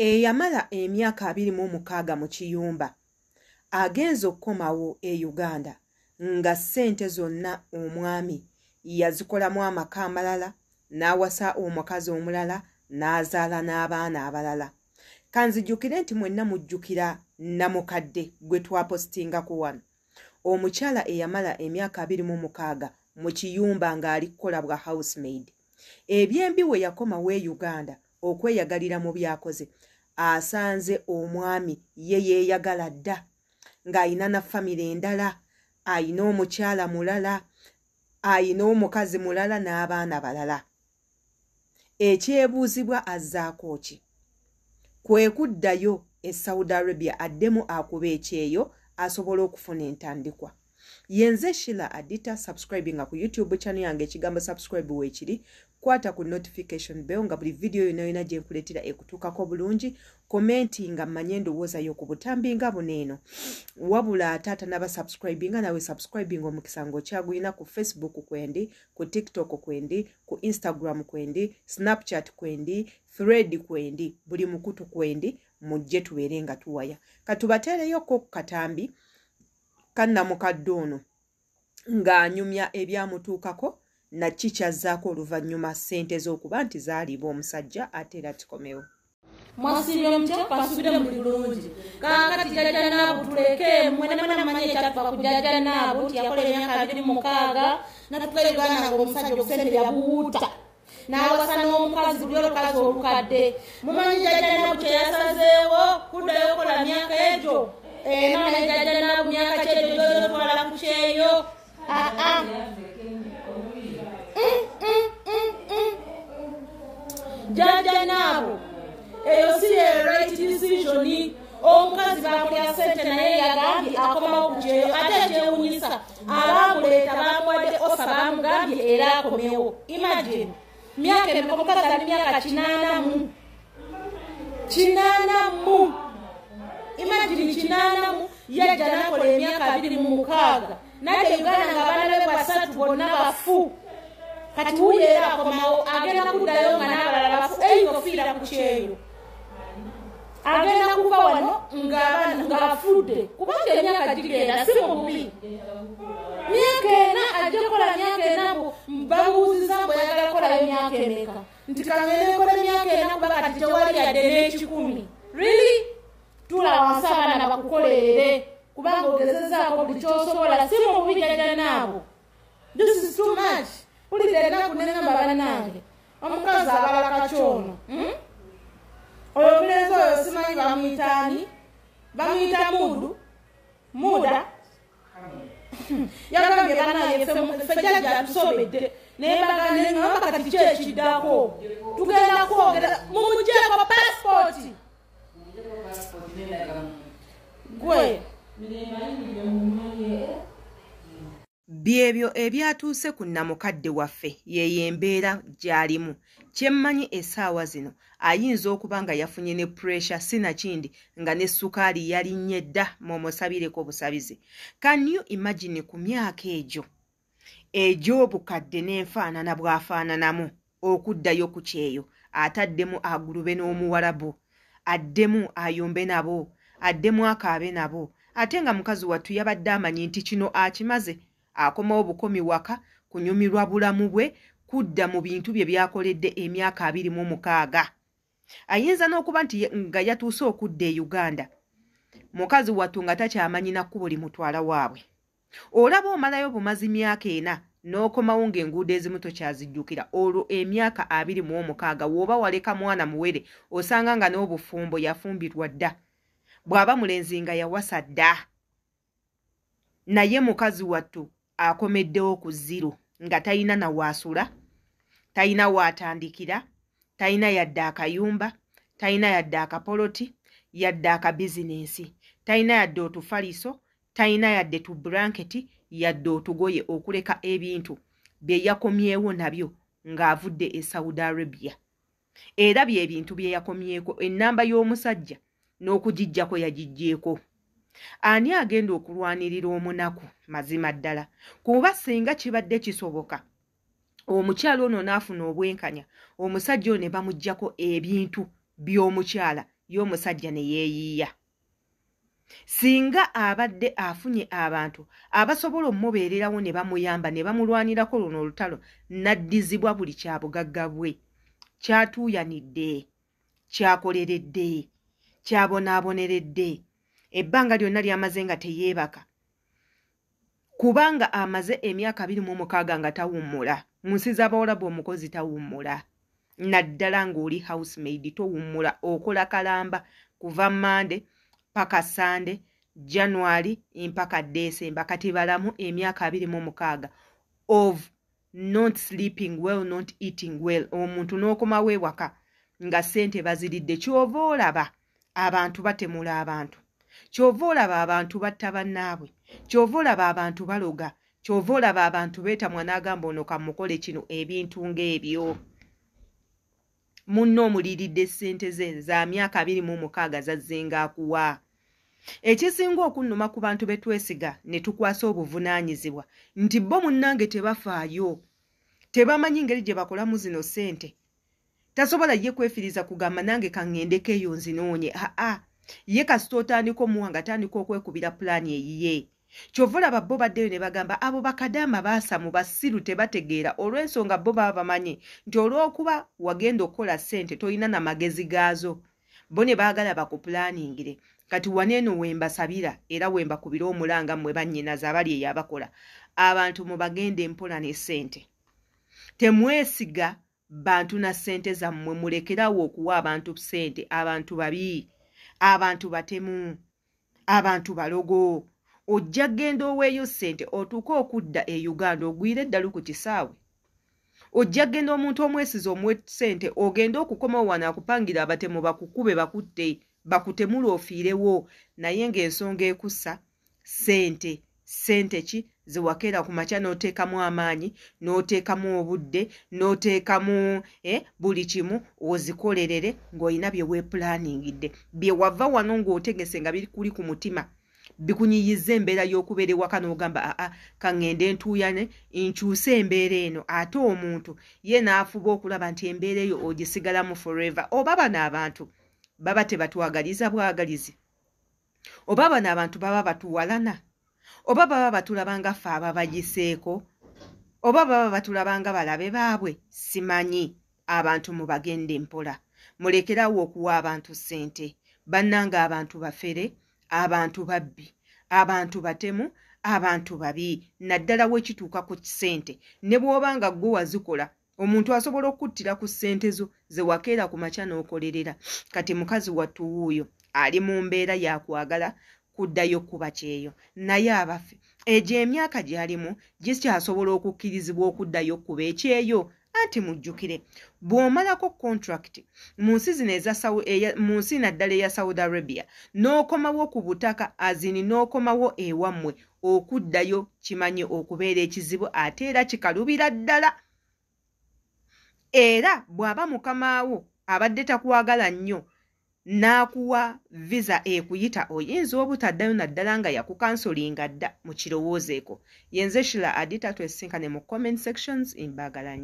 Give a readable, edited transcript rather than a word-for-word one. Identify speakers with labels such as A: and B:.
A: eyamala emyaka 26 mu kiyumba agenza okukomawo e Uganda nga ssente zonna omwami yazikolamu amaka amalala n'awasa omukazi omulala n'azaala n'abaana abalala. Kanzijjukire nti mwenna mujjukira Namukadde gwe twapositingako wano, omukyala eyamala emyaka 26 mu kiyumba ng'ali kukola bwa housemaid. Ebyembi we yakomawo e Uganda okweyagalira mu byakoze, asanze omwami ye yeeyagala dda ng'ayina na famire endala, ayina omukyala mulala, ayina omukazi mulala n'abaana balala. Ekyebuuzibwa azzaako ki? Kwe kuddayo e Saudi Arabia addemu akuba ekyeyo asobola okufuna entandikwa. Yenze Sheila Adita, subscribing ku YouTube channel yange ekigambo subscribe weekiri. Kwata ku notification bell nga buli video yona gye nkuleetera ekutuukako bulungi. Commentinga mmanye endowooza yo ku butambi nga buneeno. Wabula taata naba subscribinga nawe subscribing omukisa ng'okyagulina ku Facebook kwendi, ku TikTok kwendi, ku Instagram kwendi, Snapchat kwendi, Thread kwendi, buli mukutu kwendi, mujje tubeere nga tuwaya. Katubateereyoko ku katambi Namukadde ono ng'anyumya ebyamutuukako na kikyazzaako oluvannyuma ssente z'okuba nti zaaliibwa omusajja ate era tikomewo.
B: Mwasiri omutya pasubire mu bulungi. Kaakati jjajja naabu tuleke mwena manye ekyatuva ku jjajja naabu nti yakola emyaka 26 natuka Uganda ng'omusajja okusente yabuwuuta. N'awasa n'omukazi buli olukazi olukadde. Mumanyi jjajja naabu kye yasazeewo kuddayo okola myaka egyo. Namanya jjajja naabu myaka kyegyo gy'otwala ku kyeyo. Jjajja naabu eyo si right decision. Omukazi baamulya ssente naye yagambye akomawo ku kyeyo, ate kyewunyisa abaamuleeta baamuwadde ofa baamugambye era akomewo. Imagine myaka emeka omukazi ali myaka 80 Imagine 80 yajja nakola emyaka 26 nate Uganda nga abaana be basatu bonna bafu. Kati wuyo era akomawo agenda kuddayo nga n'abalala bafu eyofiira ku kyeyo. Agenda kuva wano ng'afudde kubanga emyaka gigenda si mubi. Myaka ena ajja kola myaka ena bamubuuziza mbu oyagala kolayo myaka emeka nti kangende kola myaka ena kuba kati tewali yadde n'ekikumi. Really? Tula wansi abaana bakukolerere kubanga ogezezaako buli ky'osobola si mubi jjajja naabo. This is too much. Pulira ennaku n'engamba bannange omukazi abala kacyono. Oyo omulenzi oyo simanyi bamuyitaani, bamuyita muda. Yagambye bannange ffe jjajja atusobedde naye bagande ngamba kati ki ekiddako tugenda kwogera mumugyeko passport gwe.
A: Byebyo ebyatuuse ku Namukadde waffe yeyo embeera gy'alimu. Kyemmanyi essaawa zino ayinza okuba nga yafunye ne pressure sinakindi nga ne ssukaali yalinnye dda mumusabireko obusabizi. Can you imagine ku myaka egyo obukadde n'enfaanana bw'afaananamu okuddayo ku kyeyo ataddemu agulube n'omuwarabu, addemu ayombe nabo, addemu akaabe nabo, ate nga mukazi wattu yabadde amanyi nti kino akimaze. Akomawo bukomi waka, kunyumirwa bulamu bwe, kudda mu bintu bye byakoledde emyaka 26. Ayinza n'okuba nti nga yatuuse okudda e Uganda, mukazi wattu nga takyamanyi na kkubo limutwala waabwe. Olaba omalayo bumazi myaka ena n'okomawo ng'enguudo ezimu tokyazijjukira. Olwo emyaka 26 w'oba waleka mwana muwere osanga nga n'obufumbo yafumbirwa dda. Bw'aba mulenzi nga yawasa dda. Naye mukazi wattu akomeddewo ku zero nga talina na waasula, talina waatandikira, talina yadde akayumba, talina yadde akapoloti, yadde akabizinensi, talina yadde otufaliso, talina yadde tubulanketi, yadde otugoye okuleka ebintu bye yakomyewo nabyo ng'avudde e Saudi Arabia. Era bye bintu bye yakomyeko ennamba y'omusajja n'okugijjako yagijjeeko. Ani agenda okulwanirira omunaku mazima ddala? Kuba singa kibadde kisoboka omukyala ono n'afuna obwenkanya, omusajja ono ne bamuggyako ebintu by'omukyala y'omusajja ne yeeyiiya. Singa abadde afunye abantu abasobola omubeererawo ne bamuyamba ne bamulwanirako luno olutalo n'addizibwa buli kyabugagga bwe, kyatuuyanidde, kyakoleredde, kyabonaaboneredde, ebbanga lyonna lyamaze nga teyeebaka, kubanga amaze emyaka 26 nga tawummula. Mu nsi z'Abawarabu omukozi tawummula, naddala ng'oli housemaid towummula, okola kalamba kuva Mande paka Sande, January mpaka December. Kati balamu emyaka 26 of not sleeping well, not eating well. Omuntu n'okomawo ewaka nga ssente baziridde. Kyova olaba abantu batemula abantu, kyova olaba abantu batta bannaabwe, kyova olaba abantu baloga, kyova olaba abantu beetamwa n'agamba ono kamukole kino, ebintu ng'ebyo. Munno omuliridde ssente ze za myaka 26 zazzenga akuwa. Ekisinga okunnuma ku bantu betwesiga ne tukwasa obuvunaanyizibwa nti bo munnange tebafaayo, tebamanyi ngeri gye bakolamu zino ssente. Tasobola ye kwefiriza kugamba nange kaŋŋendeko eyo nzinoonye. Ye kasita otandika omuwanga atandika okwekubira pulaani eyiye. Kyova olaba bo baddeyo ne bagamba abo bakadaama baasamu basiru tebategeera, olw'ensonga bo baba bamanyi nti olw'okuba wagenda okukola ssente tolina na magezi gaazo. Bo ne baagala bakupulaaningire. Kati waneeno wembasabira era wembakubira omulanga mmwe bannyinaza abali eyabakola. Abantu mubagende mpola ne ssente. Temwesiga bantu na ssente zammwe, mulekerawo okuwa abantu ssente. Abantu babi, abantu batemu, abantu balogo. Ojja genda oweeyo ssente otuuke okudda e Uganda ogwire eddala ku kisaawe. Ojja genda omuntu omwesiza omwe ssente ogenda okukomawo wano akupangira abatemu bakukube bakutte, bakutemula ofiirewo. Naye ng'ensonga ekussa ssente. Ssente ki zewakeera ku makya n'oteekamu amaanyi, n'oteekamu obudde, n'oteekamu buli kimu ozikolerere ng'olina bye weepulaaningidde, bye wava wano ng'otegese nga biri kuli ku mutima, bikunyiyizza embeera y'okubeera ewaka n'ogamba kaŋŋende ntuuyane nkyuse embeera eno. Ate omuntu ye n'afuba okulaba nti embeera eyo ogisigalamu forever. Oba bano abantu baba tebatwagaliza bwagalizi, oba bano abantu baba batuwalana, oba baba batulabanga ffe ababagiseeko, oba baba batulabanga balabe baabwe. Simanyi. Abantu mubagende mpola, mulekerawo okuwa abantu ssente. Bannanga abantu bafere, abantu babbi, abantu batemu, abantu babi. Naddala wekituuka ku ssente, ne bw'obanga ggwe wazikola, omuntu asobola okuttira ku ssente zo ze wakeera ku makya n'okolerera. Kati mukazi wattu wuuyo ali mu mbeera yakwagala kuddayo kuba kyeyo, naye abaffe egyo emyaka gy'alimu gikyasobola okukkirizibwa okuddayo kuba ekyeyo. Anti mujjukire, bw'omalako contract mu nsi zino mu nsi naddala eya Saudi Arabia n'okomawo ku butaka azini n'okomawo ewammwe, okuddayo kimanyi okubeera ekizibu ate era kikalubira ddala. Era bw'aba mukamaawo abadde takwagala nnyo n'akuwa visa ekuyita, oyinza obutaddayo naddala nga yakukansolinga dda mu kirowoozeeko. Yenze Shila Adita, twesinkane mu comment sections. Mbagala nnyo.